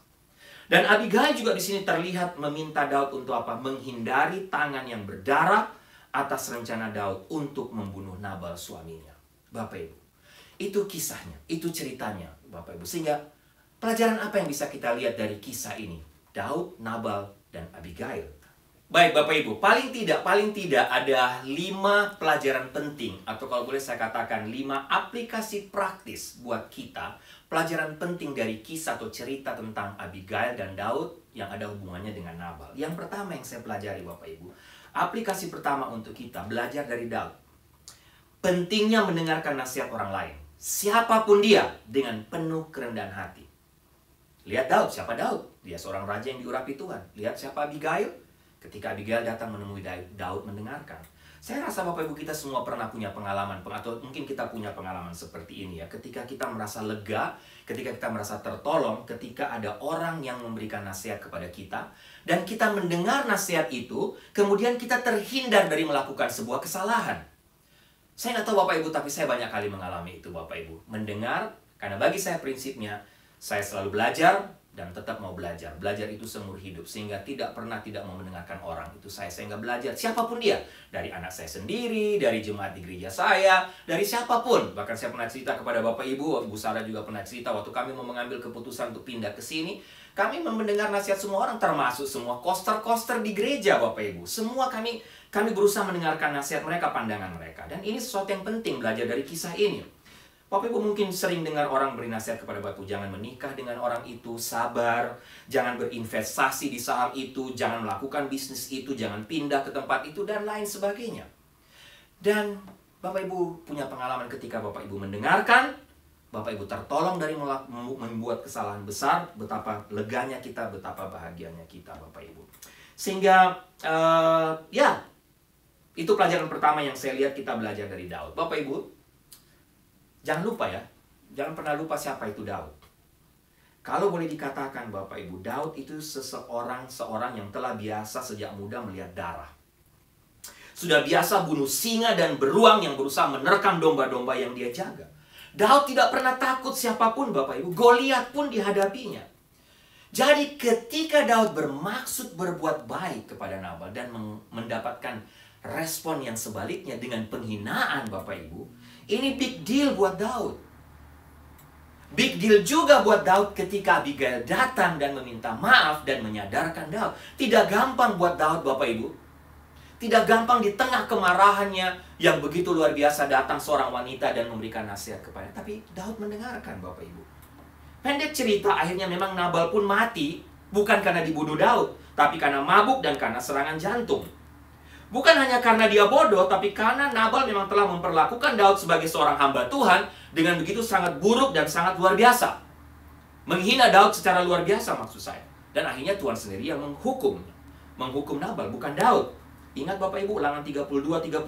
Dan Abigail juga di sini terlihat meminta Daud untuk apa? Menghindari tangan yang berdarah atas rencana Daud untuk membunuh Nabal suaminya. Bapak Ibu, itu kisahnya, itu ceritanya, Bapak Ibu. Sehingga pelajaran apa yang bisa kita lihat dari kisah ini? Daud, Nabal, dan Abigail. Baik Bapak Ibu, paling tidak ada 5 pelajaran penting, atau kalau boleh saya katakan 5 aplikasi praktis buat kita, pelajaran penting dari kisah atau cerita tentang Abigail dan Daud yang ada hubungannya dengan Nabal. Yang pertama yang saya pelajari Bapak Ibu, aplikasi pertama untuk kita belajar dari Daud. Pentingnya mendengarkan nasihat orang lain, siapapun dia, dengan penuh kerendahan hati. Lihat Daud, siapa Daud? Dia seorang raja yang diurapi Tuhan. Lihat siapa Abigail? Ketika Abigail datang menemui Daud mendengarkan. Saya rasa Bapak Ibu kita semua pernah punya pengalaman, atau mungkin kita punya pengalaman seperti ini ya. Ketika kita merasa lega, ketika kita merasa tertolong, ketika ada orang yang memberikan nasihat kepada kita, dan kita mendengar nasihat itu, kemudian kita terhindar dari melakukan sebuah kesalahan. Saya nggak tahu Bapak Ibu, tapi saya banyak kali mengalami itu Bapak Ibu. Mendengar, karena bagi saya prinsipnya, saya selalu belajar, dan tetap mau belajar. Belajar itu seumur hidup. Sehingga tidak pernah tidak mau mendengarkan orang. Itu saya nggak belajar. Siapapun dia. Dari anak saya sendiri, dari jemaat di gereja saya, dari siapapun. Bahkan saya pernah cerita kepada Bapak Ibu, Bu Sarah juga pernah cerita, waktu kami mau mengambil keputusan untuk pindah ke sini, kami mendengar nasihat semua orang, termasuk semua koster-koster di gereja Bapak Ibu. Semua kami berusaha mendengarkan nasihat mereka, pandangan mereka. Dan ini sesuatu yang penting belajar dari kisah ini. Bapak Ibu mungkin sering dengar orang beri nasihat kepada Bapak, jangan menikah dengan orang itu, sabar, jangan berinvestasi di saham itu, jangan melakukan bisnis itu, jangan pindah ke tempat itu, dan lain sebagainya. Dan Bapak Ibu punya pengalaman ketika Bapak Ibu mendengarkan, Bapak Ibu tertolong dari membuat kesalahan besar, betapa leganya kita, betapa bahagianya kita Bapak Ibu. Sehingga, itu pelajaran pertama yang saya lihat kita belajar dari Daud. Bapak Ibu, jangan lupa ya, jangan pernah lupa siapa itu Daud. Kalau boleh dikatakan Bapak Ibu, Daud itu seorang yang telah biasa sejak muda melihat darah. Sudah biasa bunuh singa dan beruang yang berusaha menerkam domba-domba yang dia jaga. Daud tidak pernah takut siapapun Bapak Ibu, Goliat pun dihadapinya. Jadi ketika Daud bermaksud berbuat baik kepada Nabal dan mendapatkan respon yang sebaliknya dengan penghinaan Bapak Ibu, ini big deal buat Daud. Big deal juga buat Daud ketika Abigail datang dan meminta maaf dan menyadarkan Daud. Tidak gampang buat Daud Bapak Ibu. Tidak gampang di tengah kemarahannya yang begitu luar biasa datang seorang wanita dan memberikan nasihat kepadanya. Tapi Daud mendengarkan Bapak Ibu. Pendek cerita, akhirnya memang Nabal pun mati. Bukan karena dibunuh Daud, tapi karena mabuk dan karena serangan jantung. Bukan hanya karena dia bodoh, tapi karena Nabal memang telah memperlakukan Daud sebagai seorang hamba Tuhan dengan begitu sangat buruk dan sangat luar biasa. Menghina Daud secara luar biasa maksud saya. Dan akhirnya Tuhan sendiri yang menghukum Nabal, bukan Daud. Ingat Bapak Ibu, Ulangan 32-35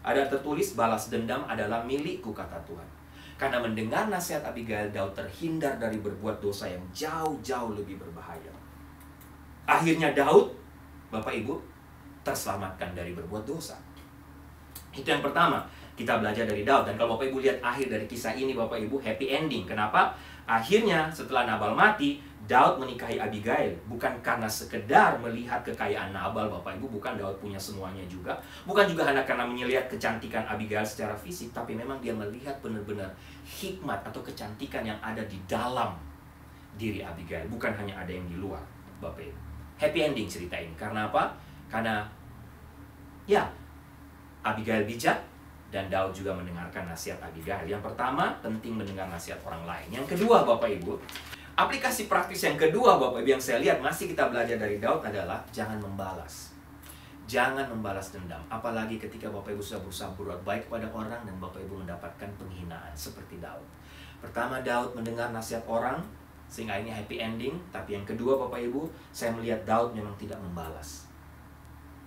ada tertulis, balas dendam adalah milikku kata Tuhan. Karena mendengar nasihat Abigail, Daud terhindar dari berbuat dosa yang jauh-jauh lebih berbahaya. Akhirnya Daud, Bapak Ibu, terselamatkan dari berbuat dosa. Itu yang pertama, kita belajar dari Daud. Dan kalau Bapak Ibu lihat akhir dari kisah ini Bapak Ibu, happy ending. Kenapa? Akhirnya setelah Nabal mati, Daud menikahi Abigail. Bukan karena sekedar melihat kekayaan Nabal Bapak Ibu, bukan Daud punya semuanya juga. Bukan juga hanya karena melihat kecantikan Abigail secara fisik, tapi memang dia melihat benar-benar hikmat atau kecantikan yang ada di dalam diri Abigail. Bukan hanya ada yang di luar Bapak Ibu. Happy ending cerita ini. Karena apa? Karena Abigail bijak dan Daud juga mendengarkan nasihat Abigail. Yang pertama, penting mendengar nasihat orang lain. Yang kedua Bapak Ibu, aplikasi praktis yang kedua Bapak Ibu yang saya lihat masih kita belajar dari Daud adalah jangan membalas. Jangan membalas dendam. Apalagi ketika Bapak Ibu sudah berusaha berbuat baik kepada orang dan Bapak Ibu mendapatkan penghinaan seperti Daud. Pertama, Daud mendengar nasihat orang sehingga ini happy ending. Tapi yang kedua Bapak Ibu, saya melihat Daud memang tidak membalas.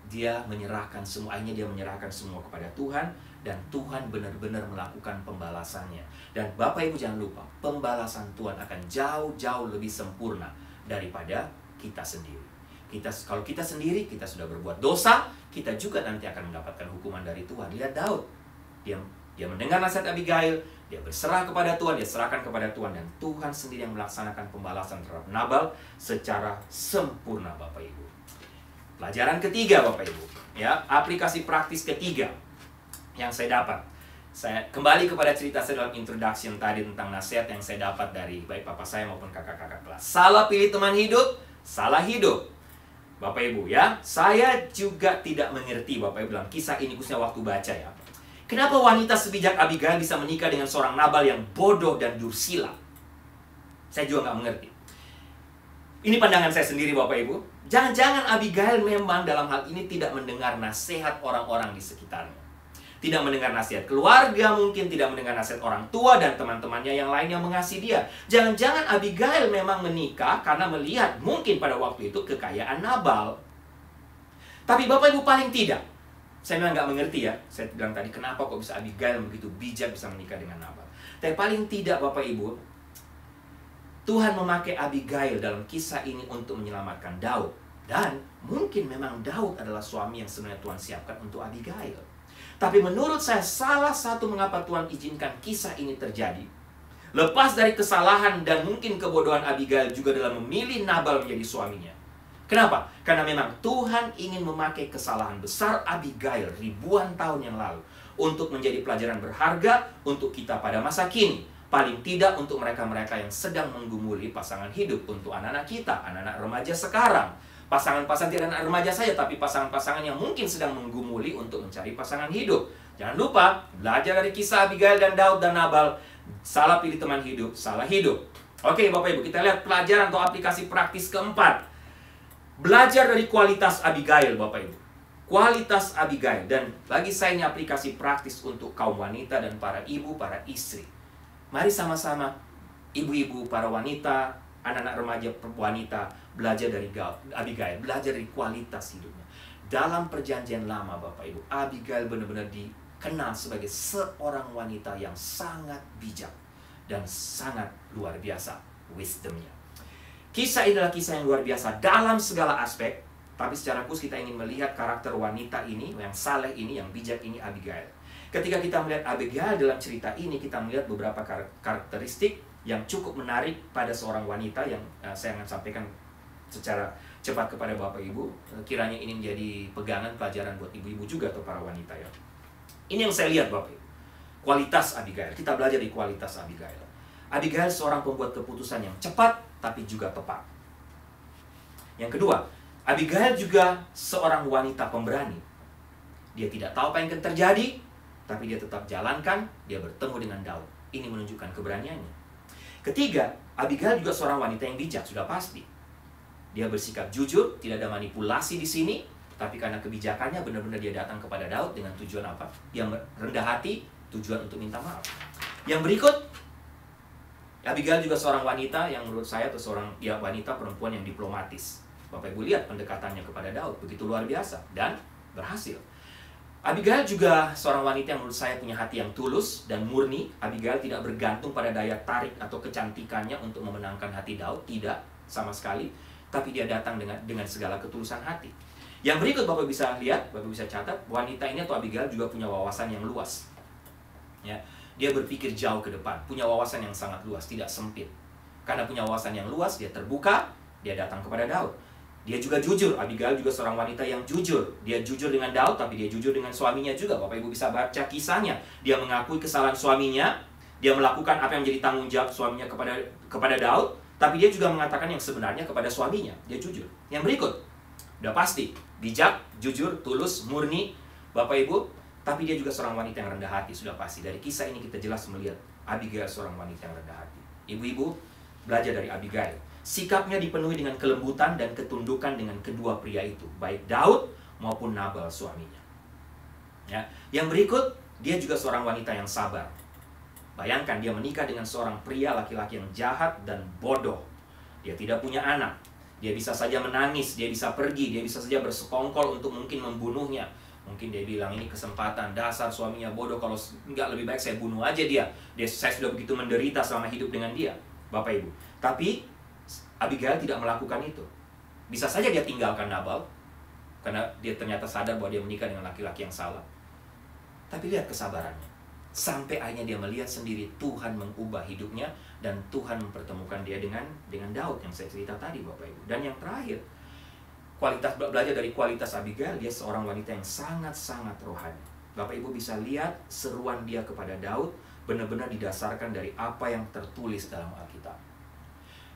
Dia menyerahkan semuanya, dia menyerahkan semua kepada Tuhan, dan Tuhan benar-benar melakukan pembalasannya. Dan Bapak Ibu jangan lupa, pembalasan Tuhan akan jauh-jauh lebih sempurna daripada kita sendiri. Kalau kita sendiri, kita sudah berbuat dosa, kita juga nanti akan mendapatkan hukuman dari Tuhan. Lihat Daud, dia mendengar nasihat Abigail, dia berserah kepada Tuhan, dia serahkan kepada Tuhan, dan Tuhan sendiri yang melaksanakan pembalasan terhadap Nabal secara sempurna, Bapak Ibu. Pelajaran ketiga, Bapak Ibu, ya, aplikasi praktis ketiga yang saya dapat. Saya kembali kepada cerita saya dalam introduction tadi tentang nasihat yang saya dapat dari baik papa saya maupun kakak-kakak kelas. Salah pilih teman hidup, salah hidup. Bapak Ibu ya, saya juga tidak mengerti, Bapak Ibu, dalam kisah ini khususnya waktu baca ya. Kenapa wanita sebijak Abigail bisa menikah dengan seorang Nabal yang bodoh dan dursila? Saya juga nggak mengerti. Ini pandangan saya sendiri, Bapak Ibu. Jangan-jangan Abigail memang dalam hal ini tidak mendengar nasihat orang-orang di sekitarnya. Tidak mendengar nasihat keluarga, mungkin tidak mendengar nasihat orang tua dan teman-temannya yang lain yang mengasihi dia. Jangan-jangan Abigail memang menikah karena melihat mungkin pada waktu itu kekayaan Nabal. Tapi Bapak Ibu, paling tidak, saya memang nggak mengerti ya. Saya bilang tadi, kenapa kok bisa Abigail begitu bijak bisa menikah dengan Nabal. Tapi paling tidak, Bapak Ibu, Tuhan memakai Abigail dalam kisah ini untuk menyelamatkan Daud. Dan mungkin memang Daud adalah suami yang sebenarnya Tuhan siapkan untuk Abigail. Tapi menurut saya, salah satu mengapa Tuhan izinkan kisah ini terjadi, lepas dari kesalahan dan mungkin kebodohan Abigail juga dalam memilih Nabal menjadi suaminya. Kenapa? Karena memang Tuhan ingin memakai kesalahan besar Abigail ribuan tahun yang lalu untuk menjadi pelajaran berharga untuk kita pada masa kini. Paling tidak untuk mereka-mereka yang sedang menggumuli pasangan hidup, untuk anak-anak kita, anak-anak remaja sekarang. Pasangan-pasangan tidak anak remaja saja, tapi pasangan-pasangan yang mungkin sedang menggumuli untuk mencari pasangan hidup. Jangan lupa, belajar dari kisah Abigail dan Daud dan Nabal. Salah pilih teman hidup, salah hidup. Oke, Bapak Ibu, kita lihat pelajaran atau aplikasi praktis keempat. Belajar dari kualitas Abigail, Bapak Ibu. Kualitas Abigail. Dan bagi saya ini aplikasi praktis untuk kaum wanita dan para ibu, para istri. Mari sama-sama, ibu-ibu, para wanita, anak-anak remaja wanita, belajar dari Abigail, belajar dari kualitas hidupnya. Dalam perjanjian lama, Bapak Ibu, Abigail benar-benar dikenal sebagai seorang wanita yang sangat bijak dan sangat luar biasa wisdomnya. Kisah ini adalah kisah yang luar biasa dalam segala aspek, tapi secara khusus kita ingin melihat karakter wanita ini, yang saleh ini, yang bijak ini, Abigail. Ketika kita melihat Abigail dalam cerita ini, kita melihat beberapa karakteristik yang cukup menarik pada seorang wanita yang saya akan sampaikan secara cepat kepada Bapak Ibu. Kiranya ini menjadi pegangan pelajaran buat ibu-ibu juga atau para wanita ya. Ini yang saya lihat, Bapak Ibu. Kualitas Abigail. Kita belajar di kualitas Abigail. Abigail seorang pembuat keputusan yang cepat tapi juga tepat. Yang kedua, Abigail juga seorang wanita pemberani. Dia tidak tahu apa yang akan terjadi, tapi dia tetap jalankan, dia bertemu dengan Daud. Ini menunjukkan keberaniannya. Ketiga, Abigail juga seorang wanita yang bijak, sudah pasti. Dia bersikap jujur, tidak ada manipulasi di sini, tapi karena kebijakannya benar-benar dia datang kepada Daud dengan tujuan apa? Yang rendah hati, tujuan untuk minta maaf. Yang berikut, Abigail juga seorang wanita yang menurut saya itu seorang wanita perempuan yang diplomatis. Bapak Ibu lihat pendekatannya kepada Daud begitu luar biasa dan berhasil. Abigail juga seorang wanita yang menurut saya punya hati yang tulus dan murni. Abigail tidak bergantung pada daya tarik atau kecantikannya untuk memenangkan hati Daud, tidak sama sekali. Tapi dia datang dengan segala ketulusan hati. Yang berikut Bapak bisa lihat, Bapak bisa catat, wanita ini atau Abigail juga punya wawasan yang luas. Ya, dia berpikir jauh ke depan, punya wawasan yang sangat luas, tidak sempit. Karena punya wawasan yang luas, dia terbuka, dia datang kepada Daud. Dia juga jujur. Abigail juga seorang wanita yang jujur. Dia jujur dengan Daud, tapi dia jujur dengan suaminya juga. Bapak Ibu bisa baca kisahnya. Dia mengakui kesalahan suaminya, dia melakukan apa yang menjadi tanggung jawab suaminya kepada Daud, tapi dia juga mengatakan yang sebenarnya kepada suaminya. Dia jujur. Yang berikut, udah pasti, bijak, jujur, tulus, murni, Bapak Ibu. Tapi dia juga seorang wanita yang rendah hati, sudah pasti. Dari kisah ini kita jelas melihat Abigail seorang wanita yang rendah hati. Ibu-ibu, belajar dari Abigail. Sikapnya dipenuhi dengan kelembutan dan ketundukan dengan kedua pria itu, baik Daud maupun Nabal suaminya. Ya. Yang berikut, dia juga seorang wanita yang sabar. Bayangkan dia menikah dengan seorang pria laki-laki yang jahat dan bodoh. Dia tidak punya anak. Dia bisa saja menangis, dia bisa pergi, dia bisa saja bersekongkol untuk mungkin membunuhnya. Mungkin dia bilang ini kesempatan, dasar suaminya bodoh, kalau enggak lebih baik saya bunuh aja dia. Saya sudah begitu menderita selama hidup dengan dia, Bapak Ibu. Tapi Abigail tidak melakukan itu. Bisa saja dia tinggalkan Nabal, karena dia ternyata sadar bahwa dia menikah dengan laki-laki yang salah. Tapi lihat kesabarannya. Sampai akhirnya dia melihat sendiri Tuhan mengubah hidupnya, dan Tuhan mempertemukan dia dengan Daud yang saya cerita tadi, Bapak Ibu. Dan yang terakhir, belajar dari kualitas Abigail, dia seorang wanita yang sangat-sangat rohani. Bapak Ibu bisa lihat seruan dia kepada Daud benar-benar didasarkan dari apa yang tertulis dalam Alkitab.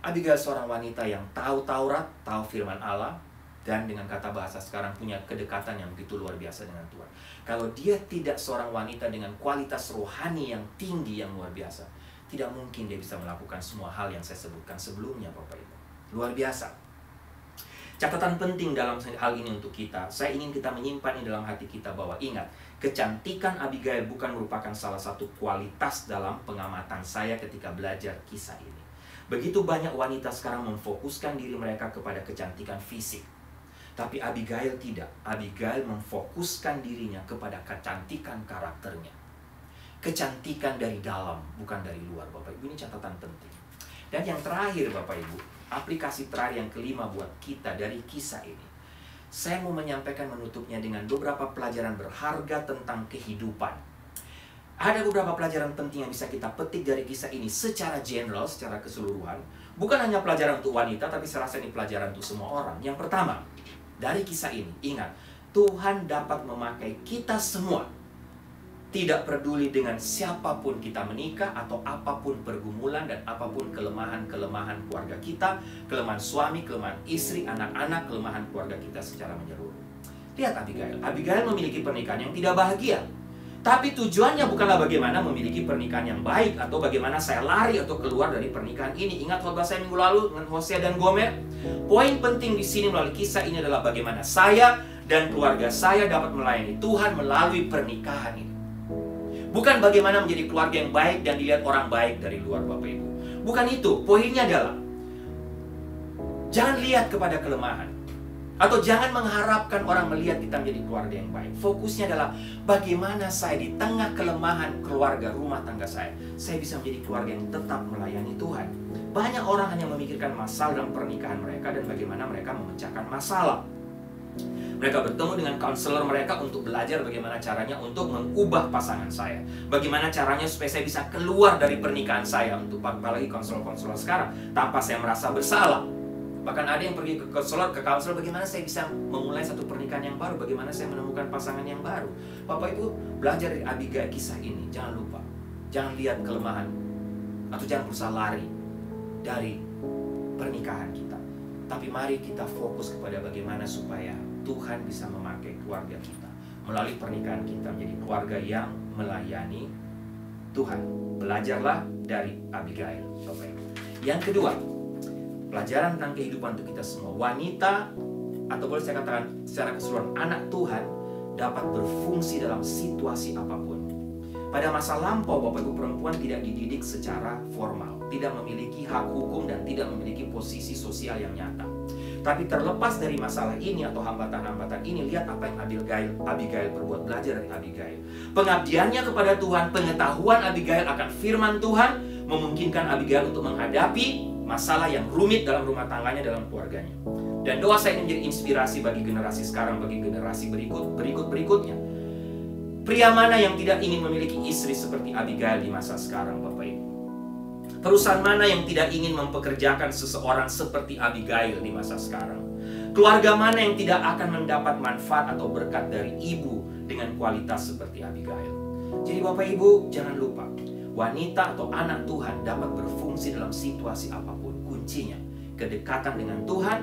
Abigail seorang wanita yang tahu Taurat, tahu firman Allah, dan dengan kata bahasa sekarang punya kedekatan yang begitu luar biasa dengan Tuhan. Kalau dia tidak seorang wanita dengan kualitas rohani yang tinggi, yang luar biasa, tidak mungkin dia bisa melakukan semua hal yang saya sebutkan sebelumnya, Bapak Ibu. Luar biasa. Catatan penting dalam hal ini untuk kita, saya ingin kita menyimpan di dalam hati kita bahwa ingat, kecantikan Abigail bukan merupakan salah satu kualitas dalam pengamatan saya ketika belajar kisah ini. Begitu banyak wanita sekarang memfokuskan diri mereka kepada kecantikan fisik. Tapi Abigail tidak. Abigail memfokuskan dirinya kepada kecantikan karakternya. Kecantikan dari dalam, bukan dari luar, Bapak Ibu. Ini catatan penting. Dan yang terakhir, Bapak Ibu, aplikasi terakhir yang kelima buat kita dari kisah ini. Saya mau menyampaikan menutupnya dengan beberapa pelajaran berharga tentang kehidupan. Ada beberapa pelajaran penting yang bisa kita petik dari kisah ini secara general, secara keseluruhan. Bukan hanya pelajaran untuk wanita, tapi saya rasa ini pelajaran untuk semua orang. Yang pertama, dari kisah ini, ingat, Tuhan dapat memakai kita semua. Tidak peduli dengan siapapun kita menikah, atau apapun pergumulan dan apapun kelemahan-kelemahan keluarga kita, kelemahan suami, kelemahan istri, anak-anak, kelemahan keluarga kita secara menyeluruh. Lihat Abigail. Abigail memiliki pernikahan yang tidak bahagia. Tapi tujuannya bukanlah bagaimana memiliki pernikahan yang baik, atau bagaimana saya lari atau keluar dari pernikahan ini. Ingat khotbah saya minggu lalu dengan Hosea dan Gomer? Poin penting di sini melalui kisah ini adalah bagaimana saya dan keluarga saya dapat melayani Tuhan melalui pernikahan ini. Bukan bagaimana menjadi keluarga yang baik dan dilihat orang baik dari luar, Bapak Ibu. Bukan itu. Poinnya adalah jangan lihat kepada kelemahan, atau jangan mengharapkan orang melihat kita menjadi keluarga yang baik. Fokusnya adalah bagaimana saya di tengah kelemahan keluarga rumah tangga saya bisa menjadi keluarga yang tetap melayani Tuhan. Banyak orang hanya memikirkan masalah dalam pernikahan mereka dan bagaimana mereka memecahkan masalah. Mereka bertemu dengan konselor mereka untuk belajar bagaimana caranya untuk mengubah pasangan saya. Bagaimana caranya supaya saya bisa keluar dari pernikahan saya, untuk apalagi konselor-konselor sekarang, tanpa saya merasa bersalah. Bahkan ada yang pergi ke konselor bagaimana saya bisa memulai satu pernikahan yang baru, bagaimana saya menemukan pasangan yang baru. Bapak Ibu, belajar dari Abigail kisah ini. Jangan lupa, jangan lihat kelemahan, atau jangan berusaha lari dari pernikahan kita. Tapi mari kita fokus kepada bagaimana supaya Tuhan bisa memakai keluarga kita melalui pernikahan kita menjadi keluarga yang melayani Tuhan. Belajarlah dari Abigail, Bapak Ibu. Yang kedua, pelajaran tentang kehidupan untuk kita semua. Wanita, atau boleh saya katakan secara keseluruhan, anak Tuhan dapat berfungsi dalam situasi apapun. Pada masa lampau, Bapak Ibu, perempuan tidak dididik secara formal, tidak memiliki hak hukum dan tidak memiliki posisi sosial yang nyata. Tapi terlepas dari masalah ini atau hambatan-hambatan ini, lihat apa yang Abigail berbuat. Belajar dari Abigail. Pengabdiannya kepada Tuhan, pengetahuan Abigail akan firman Tuhan, memungkinkan Abigail untuk menghadapi masalah yang rumit dalam rumah tangganya, dalam keluarganya. Dan doa saya ini menjadi inspirasi bagi generasi sekarang, bagi generasi berikutnya. Pria mana yang tidak ingin memiliki istri seperti Abigail di masa sekarang, Bapak Ibu? Perusahaan mana yang tidak ingin mempekerjakan seseorang seperti Abigail di masa sekarang? Keluarga mana yang tidak akan mendapat manfaat atau berkat dari ibu dengan kualitas seperti Abigail? Jadi Bapak Ibu, jangan lupa, wanita atau anak Tuhan dapat berfungsi dalam situasi apapun. Kuncinya, kedekatan dengan Tuhan,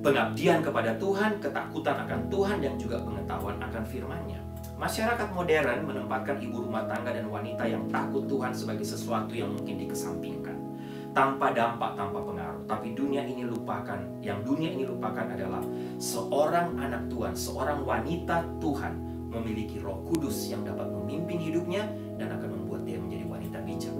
pengabdian kepada Tuhan, ketakutan akan Tuhan, dan juga pengetahuan akan firman-Nya. Masyarakat modern menempatkan ibu rumah tangga dan wanita yang takut Tuhan sebagai sesuatu yang mungkin dikesampingkan, tanpa dampak, tanpa pengaruh. Tapi dunia ini lupakan, yang dunia ini lupakan adalah seorang anak Tuhan, seorang wanita Tuhan memiliki Roh Kudus yang dapat memimpin hidupnya dan akan membuat dia menjadi wanita bijak.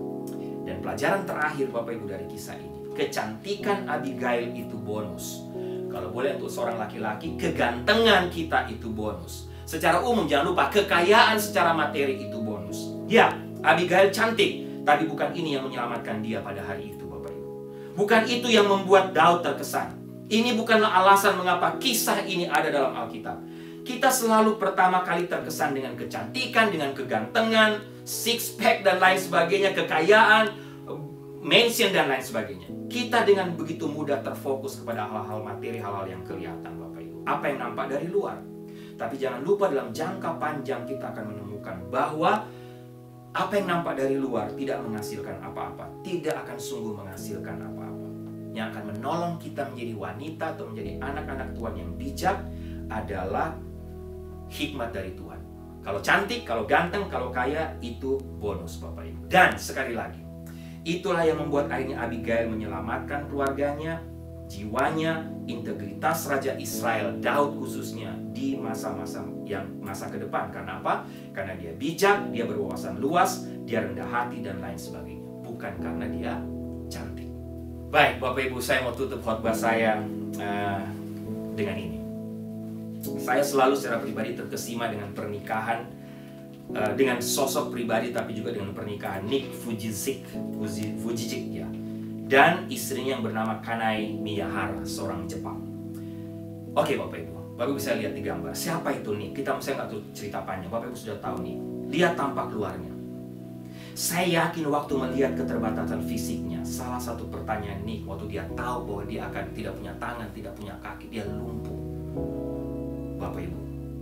Dan pelajaran terakhir Bapak Ibu dari kisah ini, kecantikan Abigail itu bonus. Kalau boleh untuk seorang laki-laki, kegantengan kita itu bonus. Secara umum jangan lupa, kekayaan secara materi itu bonus. Ya, Abigail cantik, tapi bukan ini yang menyelamatkan dia pada hari itu, Bapak Ibu. Bukan itu yang membuat Daud terkesan. Ini bukanlah alasan mengapa kisah ini ada dalam Alkitab. Kita selalu pertama kali terkesan dengan kecantikan, dengan kegantengan, six pack dan lain sebagainya, kekayaan, mansion dan lain sebagainya. Kita dengan begitu mudah terfokus kepada hal-hal materi, hal-hal yang kelihatan, Bapak Ibu. Apa yang nampak dari luar. Tapi jangan lupa dalam jangka panjang kita akan menemukan bahwa apa yang nampak dari luar tidak menghasilkan apa-apa, tidak akan sungguh menghasilkan apa-apa. Yang akan menolong kita menjadi wanita atau menjadi anak-anak Tuhan yang bijak adalah hikmat dari Tuhan. Kalau cantik, kalau ganteng, kalau kaya, itu bonus, Bapak Ibu. Dan sekali lagi, itulah yang membuat akhirnya Abigail menyelamatkan keluarganya, jiwanya, integritas Raja Israel, Daud khususnya, di masa-masa ke depan. Karena apa? Karena dia bijak, dia berwawasan luas, dia rendah hati dan lain sebagainya. Bukan karena dia cantik. Baik, Bapak Ibu, saya mau tutup khotbah saya dengan ini. Saya selalu secara pribadi terkesima dengan pernikahan, dengan sosok pribadi, tapi juga dengan pernikahan Nick Fujicic ya, dan istrinya yang bernama Kanai Miyahara, seorang Jepang. Oke, Bapak Ibu, Bapak bisa lihat di gambar. Siapa itu Nick? Saya nggak tahu cerita panjang. Bapak Ibu sudah tahu Nick. Lihat tampak luarnya. Saya yakin waktu melihat keterbatasan fisiknya, salah satu pertanyaan Nick waktu dia tahu bahwa dia akan tidak punya tangan, tidak punya kaki, dia lumpuh. Bapak Ibu,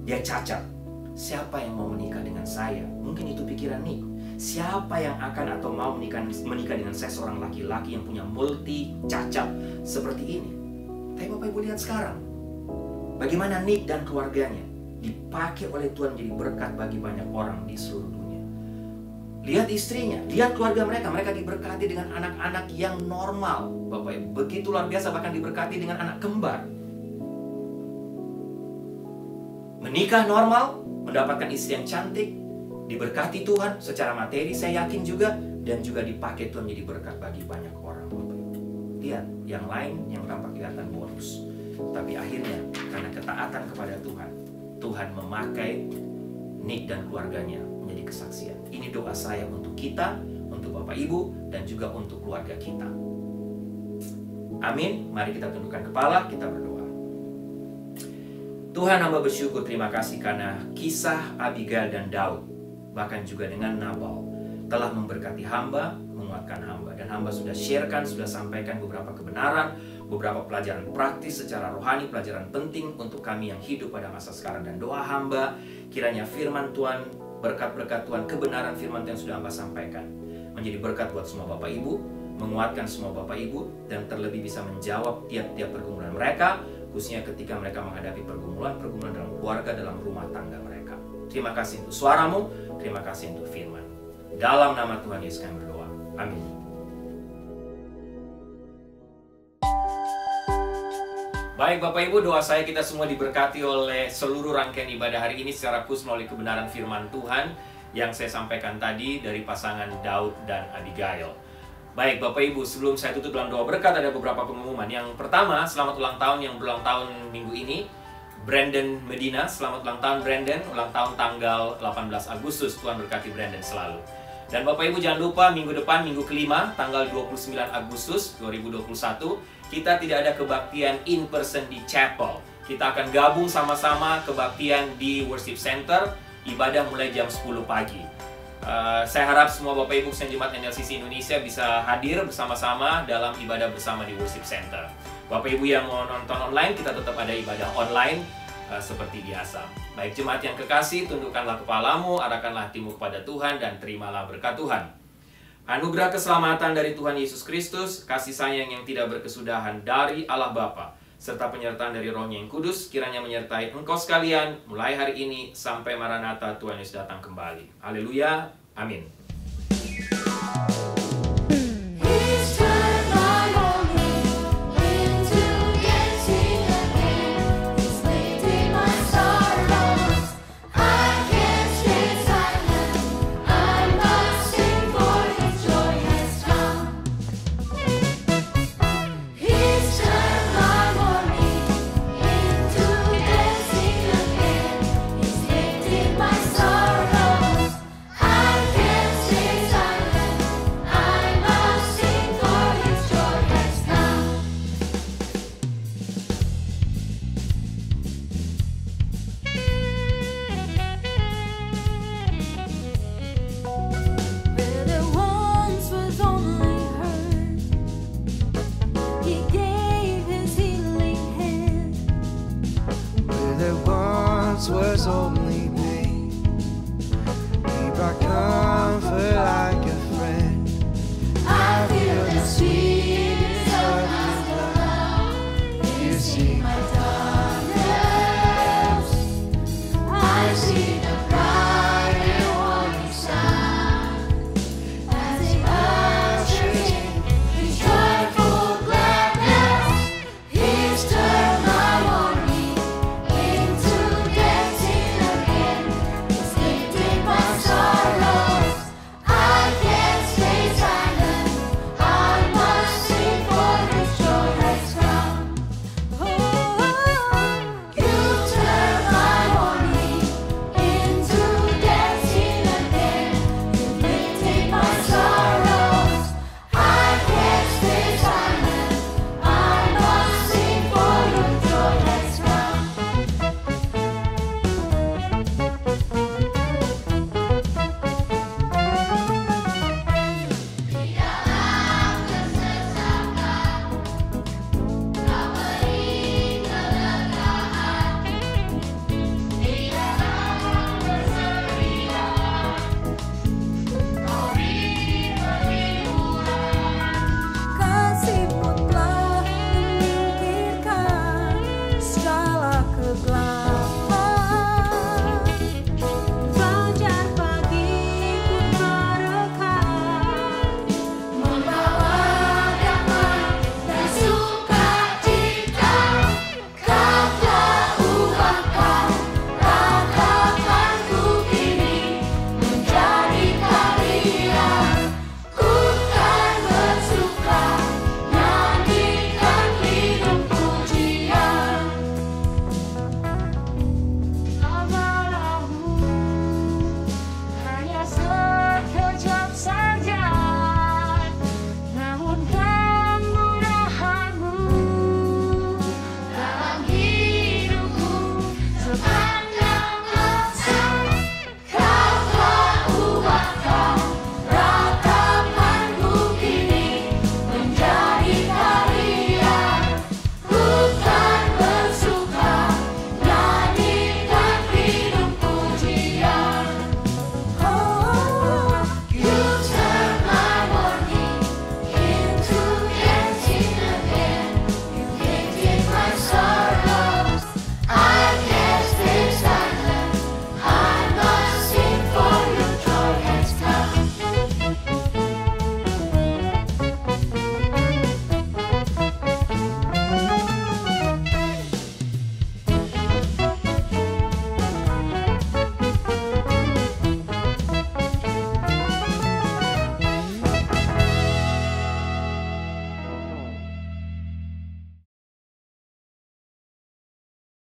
dia cacat. Siapa yang mau menikah dengan saya? Mungkin itu pikiran Nick. Siapa yang akan atau mau menikah dengan saya, seorang laki-laki yang punya multi cacat seperti ini? Tapi Bapak Ibu lihat sekarang, bagaimana Nick dan keluarganya dipakai oleh Tuhan menjadi berkat bagi banyak orang di seluruh dunia. Lihat istrinya, lihat keluarga mereka diberkati dengan anak-anak yang normal, Bapak Ibu. Begitu luar biasa, bahkan diberkati dengan anak kembar. Menikah normal, mendapatkan istri yang cantik, diberkati Tuhan secara materi, saya yakin juga, dan juga dipakai Tuhan menjadi berkat bagi banyak orang, Bapak Ibu. Lihat, yang lain yang tampak kelihatan bonus. Tapi akhirnya, karena ketaatan kepada Tuhan, Tuhan memakai Nick dan keluarganya menjadi kesaksian. Ini doa saya untuk kita, untuk Bapak Ibu, dan juga untuk keluarga kita. Amin. Mari kita tundukkan kepala, kita berdoa. Tuhan, hamba bersyukur, terima kasih karena kisah Abigail dan Daud, bahkan juga dengan Nabal, telah memberkati hamba, menguatkan hamba. Dan hamba sudah sharekan, sudah sampaikan beberapa kebenaran, beberapa pelajaran praktis secara rohani, pelajaran penting untuk kami yang hidup pada masa sekarang. Dan doa hamba, kiranya firman Tuhan, berkat-berkat Tuhan, kebenaran firman Tuhan yang sudah hamba sampaikan, menjadi berkat buat semua Bapak Ibu, menguatkan semua Bapak Ibu, dan terlebih bisa menjawab tiap-tiap pergumulan mereka, khususnya ketika mereka menghadapi pergumulan dalam keluarga, dalam rumah tangga mereka. Terima kasih untuk suaramu, terima kasih untuk firman. Dalam nama Tuhan Yesus kami berdoa. Amin. Baik Bapak Ibu, doa saya kita semua diberkati oleh seluruh rangkaian ibadah hari ini secara khusus melalui kebenaran firman Tuhan yang saya sampaikan tadi dari pasangan Daud dan Abigail. Baik Bapak Ibu, sebelum saya tutup dalam doa berkat, ada beberapa pengumuman. Yang pertama, selamat ulang tahun yang berulang tahun minggu ini, Brandon Medina. Selamat ulang tahun Brandon, ulang tahun tanggal 18 Agustus. Tuhan berkati Brandon selalu. Dan Bapak Ibu jangan lupa minggu depan, minggu kelima, tanggal 29 Agustus 2021, kita tidak ada kebaktian in person di chapel. Kita akan gabung sama-sama kebaktian di worship center, ibadah mulai jam 10 pagi. Saya harap semua Bapak Ibu Kristen Jemaat NLCC Indonesia bisa hadir bersama-sama dalam ibadah bersama di worship center. Bapak Ibu yang mau nonton online, kita tetap ada ibadah online seperti biasa. Baik jemaat yang kekasih, tundukkanlah kepalamu, arahkanlah hatimu kepada Tuhan, dan terimalah berkat Tuhan. Anugerah keselamatan dari Tuhan Yesus Kristus, kasih sayang yang tidak berkesudahan dari Allah Bapa, serta penyertaan dari Roh-Nya yang kudus, kiranya menyertai engkau sekalian, mulai hari ini sampai Maranatha Tuhan Yesus datang kembali. Haleluya, amin. was old